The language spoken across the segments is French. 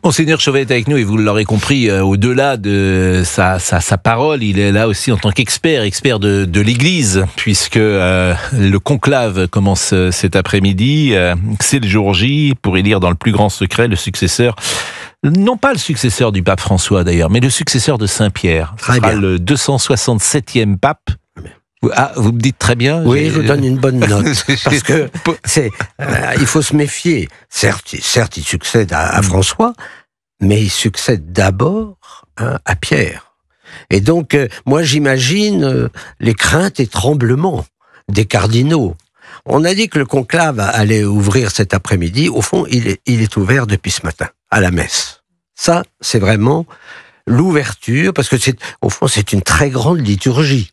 Monseigneur Chauvet est avec nous et vous l'aurez compris, au-delà de sa parole, il est là aussi en tant qu'expert de l'Église, puisque le conclave commence cet après-midi. C'est le jour J pour élire dans le plus grand secret le successeur, non pas le successeur du pape François d'ailleurs, mais le successeur de Saint-Pierre. Ce sera le 267e pape. Vous me dites très bien. Oui, je vous donne une bonne note. Parce que il faut se méfier. Certes, il succède à François, mais il succède d'abord à Pierre. Et donc, moi, j'imagine les craintes et tremblements des cardinaux. On a dit que le conclave allait ouvrir cet après-midi. Au fond, il est ouvert depuis ce matin, à la messe. Ça, c'est vraiment l'ouverture, parce que au fond, c'est une très grande liturgie.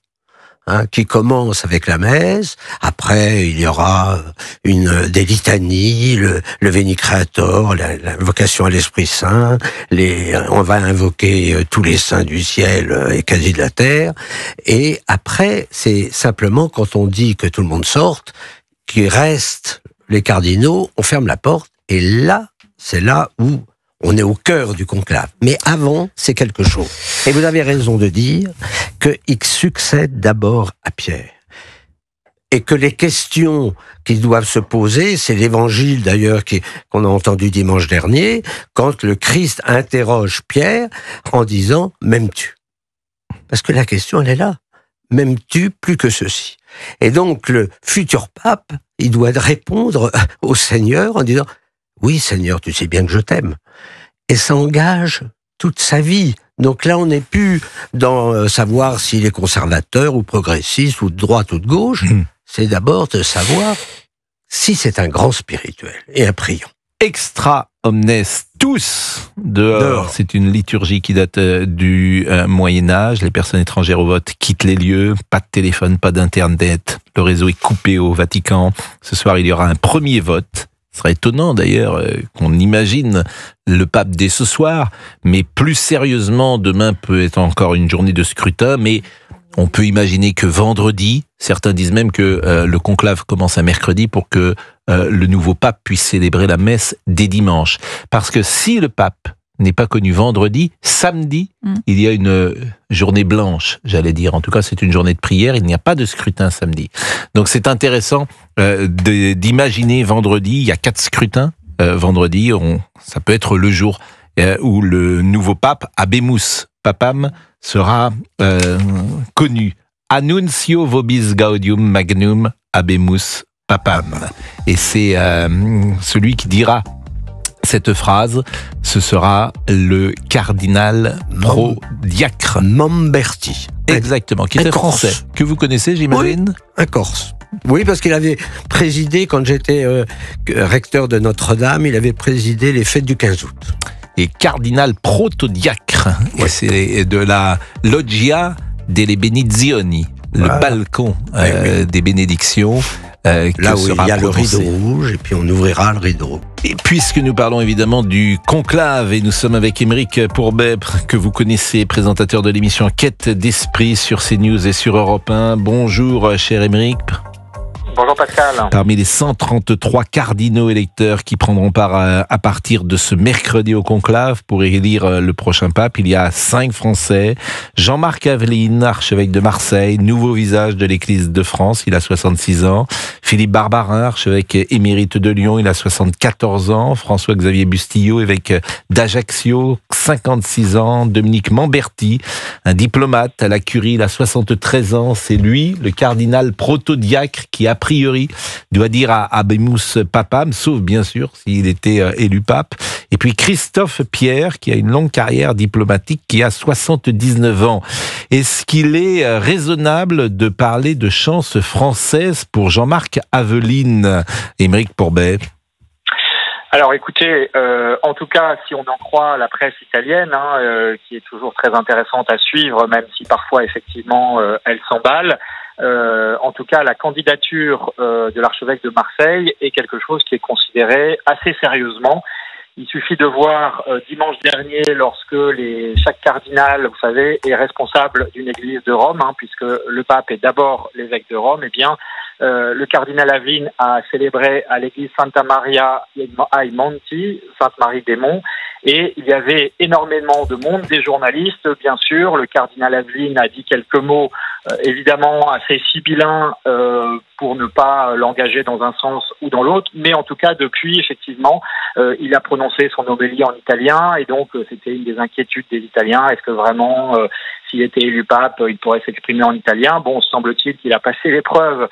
Qui commence avec la messe. Après, il y aura des litanies, le Veni Creator, l'invocation à l'Esprit Saint. On va invoquer tous les saints du ciel et quasi de la terre. Et après, c'est simplement quand on dit que tout le monde sorte, qu'il reste les cardinaux, on ferme la porte. Et là, c'est là où on est au cœur du conclave. Mais avant, c'est quelque chose. Et vous avez raison de dire qu'il succède d'abord à Pierre. Et que les questions qui doivent se poser, c'est l'évangile d'ailleurs qu'on a entendu dimanche dernier, quand le Christ interroge Pierre en disant « M'aimes-tu » Parce que la question, elle est là. « M'aimes-tu plus que ceci ?» Et donc, le futur pape, il doit répondre au Seigneur en disant « Oui, Seigneur, tu sais bien que je t'aime. » Et ça engage toute sa vie. Donc là, on n'est plus dans savoir s'il est conservateur ou progressiste ou de droite ou de gauche. C'est d'abord de savoir si c'est un grand spirituel et un priant. Extra omnes tous dehors. C'est une liturgie qui date du Moyen-Âge. Les personnes étrangères au vote quittent les lieux. Pas de téléphone, pas d'internet. Le réseau est coupé au Vatican. Ce soir, il y aura un premier vote. Ce serait étonnant d'ailleurs qu'on imagine le pape dès ce soir, mais plus sérieusement, demain peut être encore une journée de scrutin, mais on peut imaginer que vendredi, certains disent même que le conclave commence à mercredi pour que le nouveau pape puisse célébrer la messe dès dimanche. Parce que si le pape n'est pas connu vendredi, samedi, il y a une journée blanche, j'allais dire. En tout cas, c'est une journée de prière, il n'y a pas de scrutin samedi. Donc c'est intéressant d'imaginer vendredi, il y a 4 scrutins. Vendredi, ça peut être le jour où le nouveau pape, Habemus Papam, sera connu. Annuncio vobis gaudium magnum Habemus Papam. Et c'est celui qui dira cette phrase, ce sera le cardinal pro-diacre. Mamberti. Exactement, qui était français. Que vous connaissez, j'imagine ? Oui, un Corse. Oui, parce qu'il avait présidé, quand j'étais recteur de Notre-Dame, il avait présidé les fêtes du 15 août. Et cardinal protodiacre. Ouais. Et c'est de la Loggia delle Benedizioni, le balcon des bénédictions. Là où il y a le rideau rouge, et puis on ouvrira le rideau. Et puisque nous parlons évidemment du conclave, et nous sommes avec Aymeric Pourbet, que vous connaissez, présentateur de l'émission Quête d'Esprit sur CNews et sur Europe 1. Bonjour, cher Aymeric. Bonjour Pascal. Parmi les 133 cardinaux électeurs qui prendront part à partir de ce mercredi au conclave pour élire le prochain pape, il y a 5 Français. Jean-Marc Aveline, archevêque de Marseille, nouveau visage de l'Église de France, il a 66 ans. Philippe Barbarin, archevêque émérite de Lyon, il a 74 ans. François-Xavier Bustillo, évêque d'Ajaccio, 56 ans. Dominique Mamberti, un diplomate à la Curie, il a 73 ans. C'est lui, le cardinal protodiacre, qui a priori doit dire à Habemus Papam, sauf bien sûr s'il était élu pape. Et puis Christophe Pierre, qui a une longue carrière diplomatique, qui a 79 ans. Est-ce qu'il est raisonnable de parler de chance française pour Jean-Marc Aveline, Aymeric Pourbet? Alors écoutez, en tout cas, si on en croit la presse italienne, qui est toujours très intéressante à suivre, même si parfois effectivement elle s'emballe, en tout cas la candidature de l'archevêque de Marseille est quelque chose qui est considéré assez sérieusement. Il suffit de voir dimanche dernier, lorsque chaque cardinal, vous savez, est responsable d'une église de Rome, puisque le pape est d'abord l'évêque de Rome, eh bien, le cardinal Aveline a célébré à l'église Santa Maria ai Monti, Sainte Marie des Monts, Et il y avait énormément de monde, des journalistes, bien sûr. Le cardinal Aveline a dit quelques mots, évidemment assez sibyllins, pour ne pas l'engager dans un sens ou dans l'autre. Mais en tout cas, depuis, effectivement, il a prononcé son homélie en italien. Et donc, c'était une des inquiétudes des Italiens. Est-ce que vraiment, s'il était élu pape, il pourrait s'exprimer en italien? Bon, semble-t-il qu'il a passé l'épreuve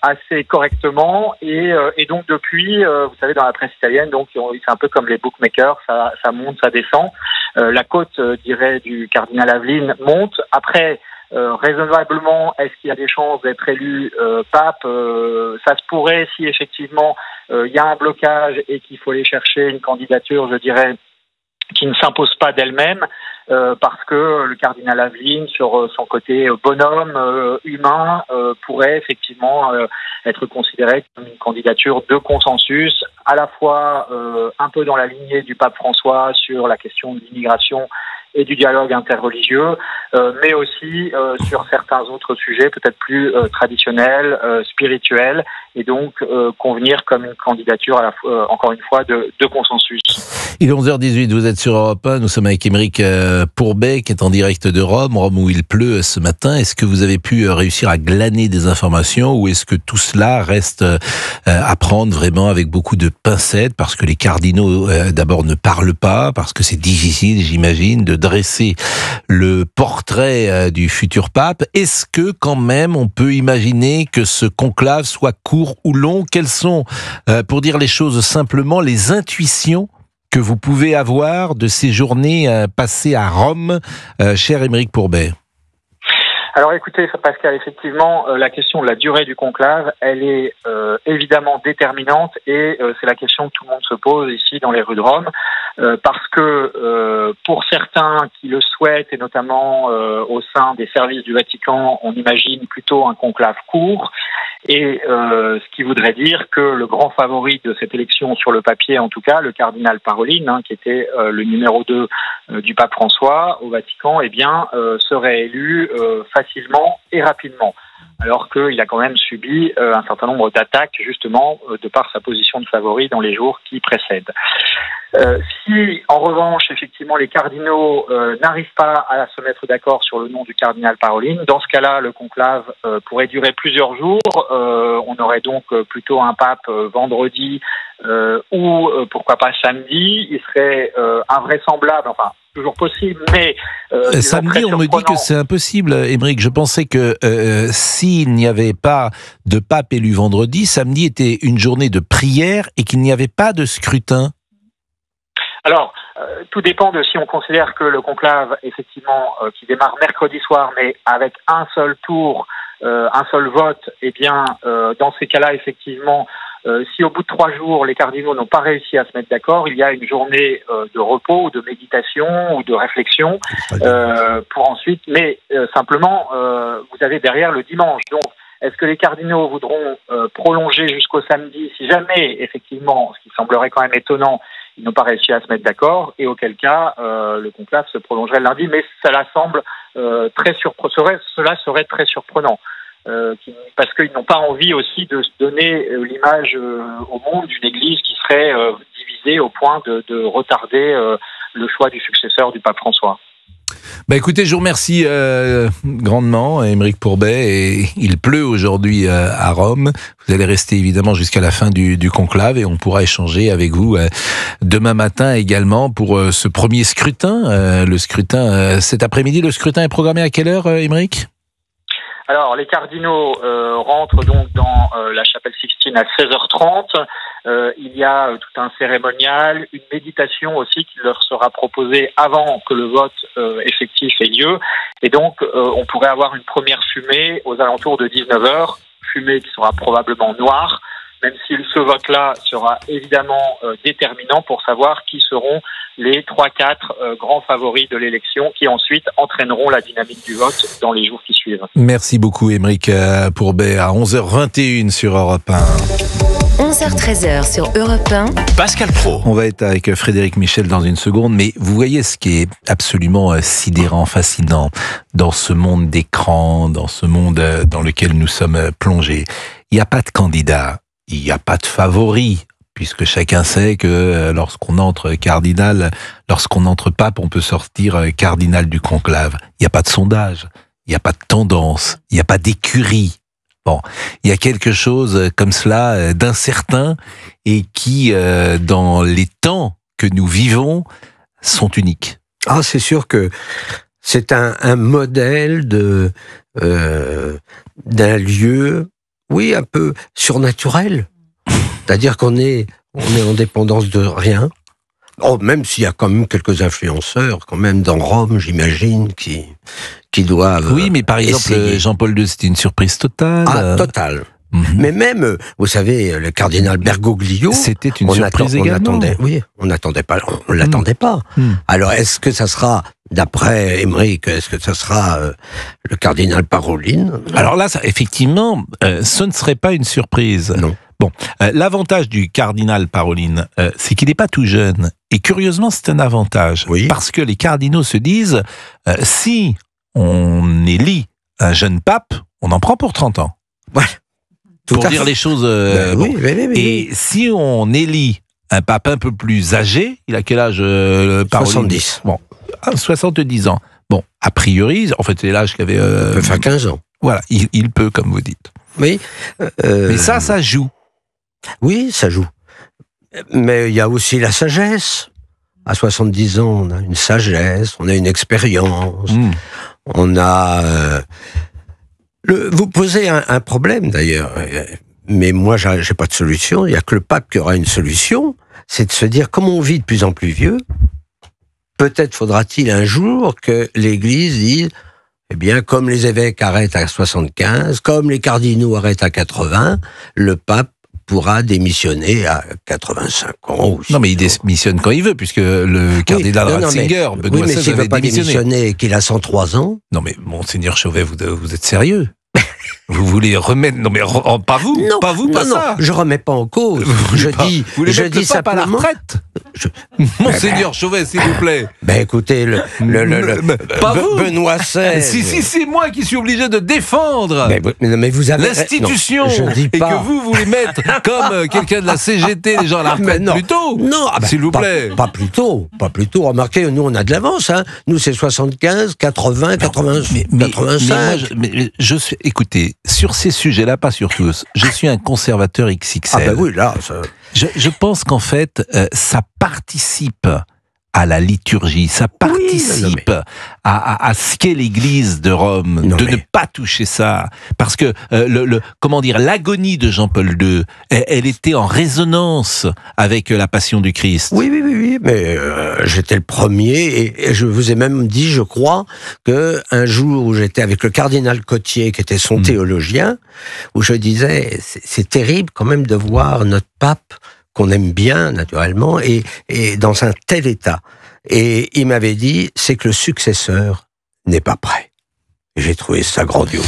assez correctement. Et donc, depuis, vous savez, dans la presse italienne, donc c'est un peu comme les bookmakers, ça monte, ça descend. La cote, dirais, du cardinal Aveline monte. Après, raisonnablement, est-ce qu'il y a des chances d'être élu pape? Ça se pourrait si effectivement il y a un blocage et qu'il faut aller chercher une candidature, je dirais, qui ne s'impose pas d'elle-même, parce que le cardinal Aveline, sur son côté bonhomme, humain, pourrait effectivement être considéré comme une candidature de consensus, à la fois un peu dans la lignée du pape François sur la question de l'immigration et du dialogue interreligieux, mais aussi sur certains autres sujets peut-être plus traditionnels, spirituels, et donc convenir comme une candidature à la fois, encore une fois, de consensus. Il est 11h18, vous êtes sur Europe 1, nous sommes avec Aymeric Pourbet qui est en direct de Rome où il pleut ce matin. Est-ce que vous avez pu réussir à glaner des informations ou est-ce que tout cela reste à prendre vraiment avec beaucoup de pincettes parce que les cardinaux d'abord ne parlent pas, parce que c'est difficile, j'imagine, de dresser le portrait du futur pape? Est-ce que quand même on peut imaginer que ce conclave soit court ou long? Quelles sont, pour dire les choses simplement, les intuitions que vous pouvez avoir de ces journées passées à Rome, cher Aymeric Pourbet? Alors écoutez, Pascal, effectivement, la question de la durée du conclave, elle est évidemment déterminante et c'est la question que tout le monde se pose ici dans les rues de Rome, parce que pour certains qui le souhaitent, et notamment au sein des services du Vatican, on imagine plutôt un conclave court, et ce qui voudrait dire que le grand favori de cette élection sur le papier, en tout cas, le cardinal Parolin, qui était le numéro 2 du pape François au Vatican, eh bien, serait élu facilement et rapidement, alors qu'il a quand même subi un certain nombre d'attaques, justement, de par sa position de favori dans les jours qui précèdent. Si, en revanche, effectivement, les cardinaux n'arrivent pas à se mettre d'accord sur le nom du cardinal Parolin, dans ce cas-là, le conclave pourrait durer plusieurs jours. On aurait donc plutôt un pape vendredi ou pourquoi pas samedi. Il serait invraisemblable, enfin, toujours possible, mais samedi, on me dit que c'est impossible, Aymeric. Je pensais que s'il n'y avait pas de pape élu vendredi, samedi était une journée de prière et qu'il n'y avait pas de scrutin. Alors, tout dépend de si on considère que le conclave, effectivement, qui démarre mercredi soir, mais avec un seul tour, un seul vote, eh bien, dans ces cas-là, effectivement, si au bout de 3 jours, les cardinaux n'ont pas réussi à se mettre d'accord, il y a une journée de repos, ou de méditation ou de réflexion pour ensuite. Mais simplement, vous avez derrière le dimanche. Donc, est-ce que les cardinaux voudront prolonger jusqu'au samedi si jamais, effectivement, ce qui semblerait quand même étonnant, ils n'ont pas réussi à se mettre d'accord, et auquel cas le conclave se prolongerait le lundi, mais cela semble cela serait très surprenant. Parce qu'ils n'ont pas envie aussi de se donner l'image au monde d'une église qui serait divisée au point de retarder le choix du successeur du pape François. Bah écoutez, je vous remercie grandement, Aymeric Pourbet, et il pleut aujourd'hui à Rome. Vous allez rester évidemment jusqu'à la fin du conclave et on pourra échanger avec vous demain matin également pour ce premier scrutin. Le scrutin cet après-midi, le scrutin est programmé à quelle heure, Aymeric ? Alors, les cardinaux rentrent donc dans la chapelle Sixtine à 16h30. Il y a tout un cérémonial, une méditation aussi qui leur sera proposée avant que le vote effectif ait lieu. Et donc, on pourrait avoir une première fumée aux alentours de 19h, fumée qui sera probablement noire, même si ce vote-là sera évidemment déterminant pour savoir qui seront les 3-4 grands favoris de l'élection qui ensuite entraîneront la dynamique du vote dans les jours qui suivent. Merci beaucoup Aymeric Pourbet, à 11h21 sur Europe 1. 11h-13h sur Europe 1. Pascal Praud. On va être avec Frédéric Michel dans une seconde, mais vous voyez ce qui est absolument sidérant, fascinant dans ce monde d'écran, dans ce monde dans lequel nous sommes plongés. Il n'y a pas de candidat, il n'y a pas de favori, puisque chacun sait que lorsqu'on entre pape, on peut sortir cardinal du conclave. Il n'y a pas de sondage, il n'y a pas de tendance, il n'y a pas d'écurie. Bon, il y a quelque chose comme cela d'incertain et qui, dans les temps que nous vivons, sont uniques. Ah, c'est sûr que c'est un modèle d'un lieu, oui, un peu surnaturel. C'est-à-dire qu'on est en dépendance de rien. Oh, même s'il y a quand même quelques influenceurs, quand même dans Rome, j'imagine, qui doivent. Oui, mais par exemple, Jean-Paul II, c'était une surprise totale. Ah, totale. Mais même, vous savez, le cardinal Bergoglio, c'était une surprise également. On l'attendait pas. Alors, est-ce que ça sera, d'après Émeric, est-ce que ça sera le cardinal Parolin? Alors là, effectivement, ce ne serait pas une surprise. Non. Bon, l'avantage du cardinal Parolin, c'est qu'il n'est pas tout jeune. Et curieusement, c'est un avantage. Oui. Parce que les cardinaux se disent, si on élit un jeune pape, on en prend pour 30 ans. Voilà. Pour dire les choses. Oui. Et si on élit un pape un peu plus âgé, il a quel âge 70. Bon, 70 ans. Bon, a priori, en fait, c'est l'âge qu'avait. Il peut faire 15 ans. Voilà, il peut, comme vous dites. Oui. Mais ça joue. Oui, ça joue. Mais il y a aussi la sagesse. À 70 ans, on a une sagesse, on a une expérience, on a. Vous posez un problème d'ailleurs, mais moi j'ai pas de solution. Il y a que le pape qui aura une solution. C'est de se dire, comme on vit de plus en plus vieux, peut-être faudra-t-il un jour que l'Église dise, eh bien, comme les évêques arrêtent à 75, comme les cardinaux arrêtent à 80, le pape pourra démissionner à 85 ans. Non, mais il démissionne quand il veut, puisque le cardinal Ratzinger, Benoît XVI, s'il ne veut pas démissionner et qu'il a 103 ans... Non, mais Monseigneur Chauvet, vous êtes sérieux? Vous voulez remettre... Non, mais pas vous, non, pas vous, pas non, ça. Je remets pas en cause. Je dis simplement... à la retraite. Monseigneur Chauvet, s'il vous plaît. Écoutez, pas vous. Benoît XVI. Si, c'est moi qui suis obligé de défendre mais vous avez l'institution. Non, je dis pas. Et que vous voulez mettre comme quelqu'un de la CGT, les gens à la retraite plus tôt. Non, s'il vous plaît. Pas plus tôt. Remarquez, nous, on a de l'avance. Hein. Nous, c'est 75, 80, 85. Mais je suis... Écoutez, sur ces sujets-là, pas sur tous, je suis un conservateur XXL. Ah ben oui, là... Je pense qu'en fait, ça participe à la liturgie, ça participe à ce qu'est l'Église de Rome, ne pas toucher ça. Parce que, l'agonie de Jean-Paul II, elle était en résonance avec la passion du Christ. Oui, mais j'étais le premier, et je vous ai même dit, je crois, qu'un jour où j'étais avec le cardinal Cottier, qui était son théologien, où je disais, c'est terrible quand même de voir notre pape, qu'on aime bien, naturellement, et dans un tel état. Et il m'avait dit, c'est que le successeur n'est pas prêt. Et j'ai trouvé ça grandiose.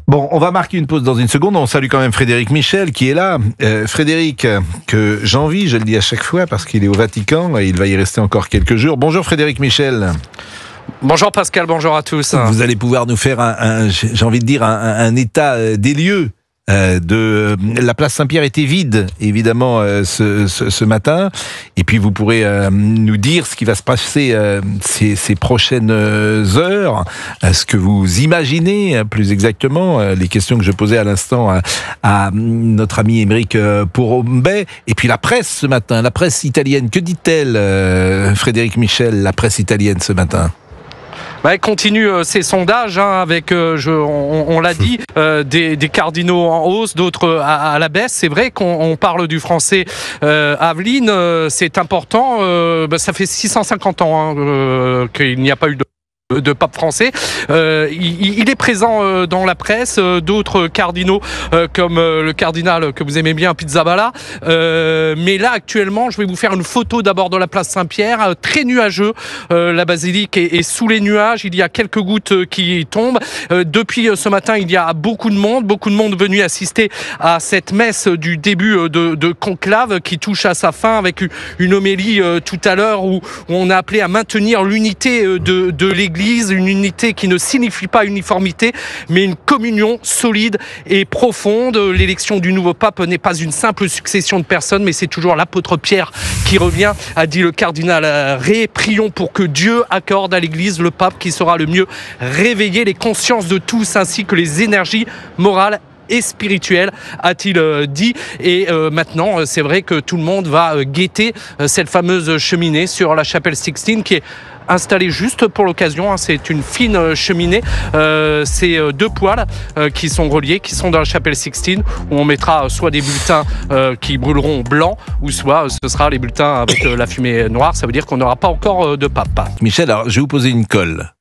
Bon, on va marquer une pause dans une seconde. On salue quand même Frédéric Michel qui est là. Frédéric, que j'envie, je le dis à chaque fois, parce qu'il est au Vatican et il va y rester encore quelques jours. Bonjour Frédéric Michel. Bonjour Pascal, bonjour à tous. Vous allez pouvoir nous faire j'ai envie de dire, un état des lieux. La place Saint-Pierre était vide, évidemment, ce matin. Et puis vous pourrez nous dire ce qui va se passer ces prochaines heures, ce que vous imaginez plus exactement, les questions que je posais à l'instant à notre ami Émeric Pourombet. Et puis la presse ce matin, la presse italienne, que dit-elle, Frédéric Michel, la presse italienne ce matin? Elle continue ses sondages avec, on l'a dit, des cardinaux en hausse, d'autres à la baisse. C'est vrai qu'on parle du français Aveline, c'est important. Ça fait 650 ans qu'il n'y a pas eu de pape français. Il est présent dans la presse, d'autres cardinaux comme le cardinal que vous aimez bien, Pizzaballa. Mais là, actuellement, je vais vous faire une photo d'abord de la place Saint-Pierre, très nuageux. La basilique est sous les nuages. Il y a quelques gouttes qui tombent. Depuis ce matin, il y a beaucoup de monde venu assister à cette messe du début de conclave qui touche à sa fin avec une homélie tout à l'heure où on a appelé à maintenir l'unité de l'Église l'Église, une unité qui ne signifie pas uniformité, mais une communion solide et profonde. L'élection du nouveau pape n'est pas une simple succession de personnes, mais c'est toujours l'apôtre Pierre qui revient, a dit le cardinal Ré. Prions pour que Dieu accorde à l'Église le pape qui saura le mieux réveiller les consciences de tous, ainsi que les énergies morales et spirituel, a-t-il dit. Et maintenant, c'est vrai que tout le monde va guetter cette fameuse cheminée sur la chapelle Sixtine qui est installée juste pour l'occasion. C'est une fine cheminée. C'est 2 poêles qui sont reliés, qui sont dans la chapelle Sixtine, où on mettra soit des bulletins qui brûleront blanc, ou soit ce sera les bulletins avec la fumée noire. Ça veut dire qu'on n'aura pas encore de pape. Michel, alors je vais vous poser une colle.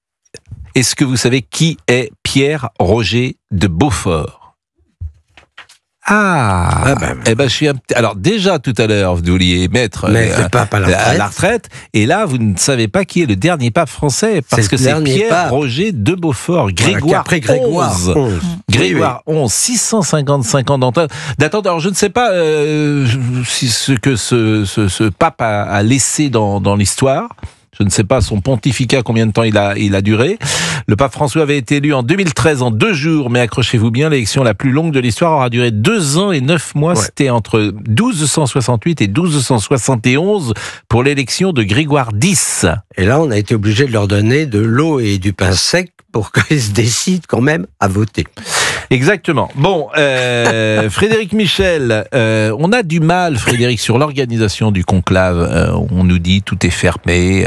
Est-ce que vous savez qui est Pierre-Roger de Beaufort ? Je suis alors déjà tout à l'heure vous vouliez mettre le pape à la retraite, et là vous ne savez pas qui est le dernier pape français, parce que c'est Pierre-Roger de Beaufort, Grégoire XI. Grégoire XI, 655 ans d'attente. Alors je ne sais pas si ce que ce pape a laissé dans l'histoire. Je ne sais pas son pontificat, combien de temps il a duré. Le pape François avait été élu en 2013 en 2 jours, mais accrochez-vous bien, l'élection la plus longue de l'histoire aura duré 2 ans et 9 mois. Ouais. C'était entre 1268 et 1271 pour l'élection de Grégoire X. Et là, on a été obligé de leur donner de l'eau et du pain sec pour qu'ils se décident quand même à voter. Exactement. Bon, Frédéric Michel, on a du mal, Frédéric, sur l'organisation du conclave. On nous dit tout est fermé.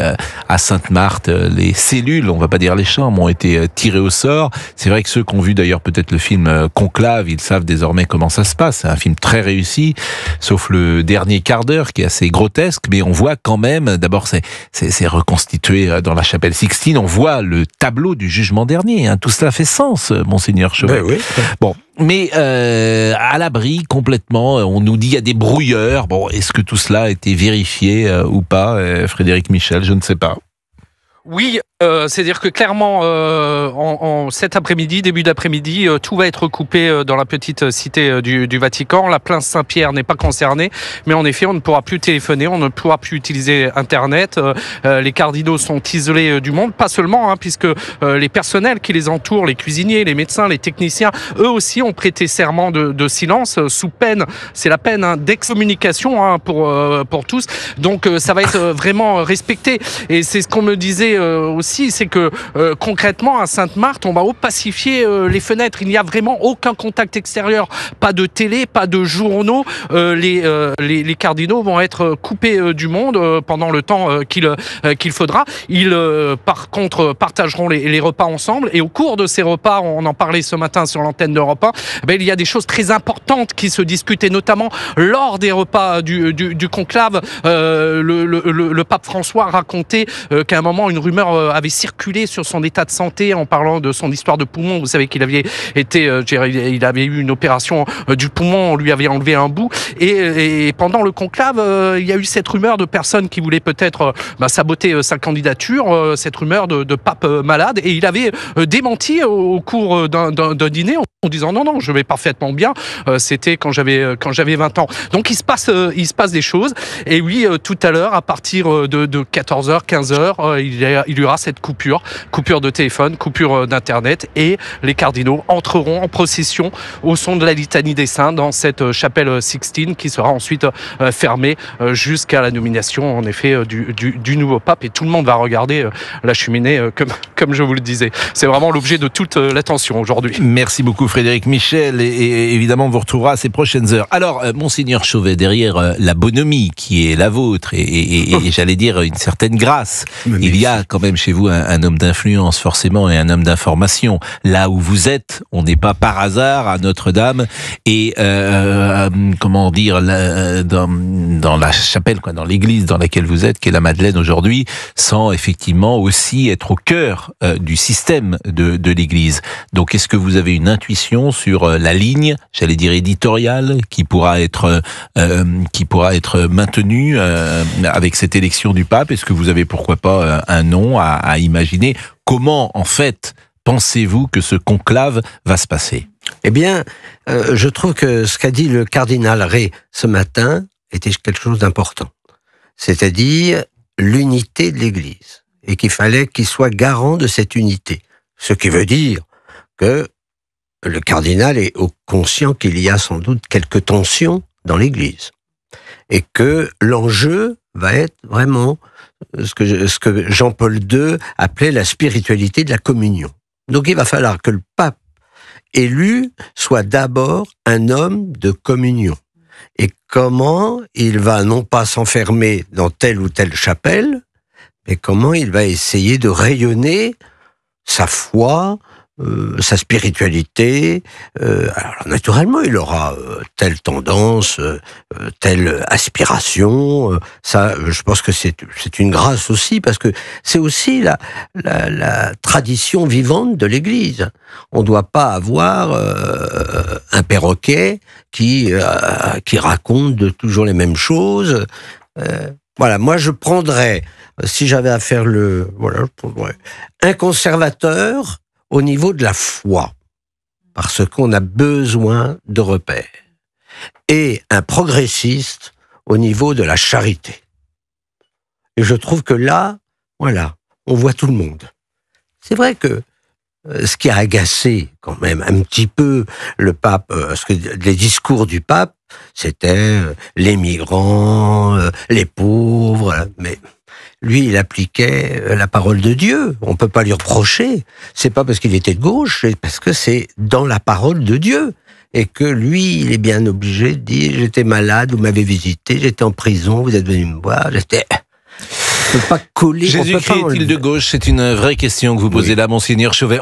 À Sainte-Marthe, les cellules, on va pas dire les chambres, ont été tirées au sort. C'est vrai que ceux qui ont vu d'ailleurs peut-être le film Conclave, ils savent désormais comment ça se passe. C'est un film très réussi, sauf le dernier quart d'heure qui est assez grotesque, mais on voit quand même, d'abord c'est reconstitué dans la chapelle Sixtine, on voit le tableau du jugement dernier. Tout cela fait sens, monseigneur Chauvet. Oui. Bon, mais à l'abri complètement, on nous dit il y a des brouilleurs. Bon, est-ce que tout cela a été vérifié ou pas, Frédéric Michel? Je ne sais pas. Oui, c'est-à-dire que clairement, cet après-midi, début d'après-midi, tout va être coupé dans la petite cité du Vatican. La place Saint-Pierre n'est pas concernée, mais en effet, on ne pourra plus téléphoner, on ne pourra plus utiliser Internet. Les cardinaux sont isolés du monde, pas seulement, puisque les personnels qui les entourent, les cuisiniers, les médecins, les techniciens, eux aussi ont prêté serment de silence sous peine, c'est la peine d'excommunication pour tous. Donc ça va être vraiment respecté. Et c'est ce qu'on me disait aussi, c'est que concrètement à Sainte-Marthe, on va opacifier les fenêtres. Il n'y a vraiment aucun contact extérieur, pas de télé, pas de journaux. Les cardinaux vont être coupés du monde pendant le temps qu'il faudra. Ils par contre partageront les repas ensemble, et au cours de ces repas, on en parlait ce matin sur l'antenne d'Europe 1, il y a des choses très importantes qui se discutent, et notamment lors des repas du conclave, le pape François racontait qu'à un moment une rumeur avait circulé sur son état de santé en parlant de son histoire de poumon. Vous savez qu'il avait il avait eu une opération du poumon, on lui avait enlevé un bout, et pendant le conclave, il y a eu cette rumeur de personnes qui voulaient peut-être saboter sa candidature, cette rumeur de pape malade, et il avait démenti au cours d'un dîner en disant non, je vais parfaitement bien, c'était quand j'avais 20 ans. Donc il se passe des choses, et oui, tout à l'heure, à partir de 14h, 15h, il y aura cette coupure de téléphone, coupure d'internet, et les cardinaux entreront en procession au son de la litanie des saints dans cette chapelle Sixtine, qui sera ensuite fermée jusqu'à la nomination, en effet, du nouveau pape, et tout le monde va regarder la cheminée comme je vous le disais. C'est vraiment l'objet de toute l'attention aujourd'hui. Merci beaucoup Frédéric Michel, et évidemment on vous retrouvera à ces prochaines heures. Alors monseigneur Chauvet, derrière la bonhomie qui est la vôtre, et j'allais dire une certaine grâce, il y a quand même chez vous un homme d'influence forcément, et un homme d'information. Là où vous êtes, on n'est pas par hasard à Notre-Dame, et comment dire, dans la chapelle, dans l'église dans laquelle vous êtes, qui est la Madeleine aujourd'hui, sans effectivement aussi être au cœur du système de l'église. Donc est-ce que vous avez une intuition sur la ligne, j'allais dire éditoriale, qui pourra être maintenue avec cette élection du pape? Est-ce que vous avez pourquoi pas un nom à imaginer? Comment en fait pensez-vous que ce conclave va se passer? Eh bien, je trouve que ce qu'a dit le cardinal Ré ce matin était quelque chose d'important. C'est-à-dire l'unité de l'Église. et qu'il fallait qu'il soit garant de cette unité. Ce qui veut dire que le cardinal est conscient qu'il y a sans doute quelques tensions dans l'Église et que l'enjeu va être vraiment ce que Jean-Paul II appelait la spiritualité de la communion. Donc il va falloir que le pape élu soit d'abord un homme de communion. Et comment il va non pas s'enfermer dans telle ou telle chapelle, mais comment il va essayer de rayonner sa foi, sa spiritualité. Alors naturellement, il aura telle tendance, telle aspiration. Ça, je pense que c'est une grâce aussi, parce que c'est aussi la tradition vivante de l'Église. On ne doit pas avoir un perroquet qui raconte toujours les mêmes choses. Voilà, moi je prendrais, si j'avais à faire je prendrais un conservateur au niveau de la foi, parce qu'on a besoin de repères, et un progressiste au niveau de la charité. Et je trouve que là, voilà, on voit tout le monde. C'est vrai que ce qui a agacé quand même un petit peu le pape, parce que les discours du pape, c'était les migrants, les pauvres, mais lui, il appliquait la parole de Dieu. On peut pas lui reprocher. C'est pas parce qu'il était de gauche, c'est parce que c'est dans la parole de Dieu. Et que lui, il est bien obligé de dire, j'étais malade, vous m'avez visité, j'étais en prison, vous êtes venu me voir, j'étais... On peut pas coller. Jésus-Christ est-il de gauche? C'est une vraie question que vous posez là, Monseigneur Chauvet.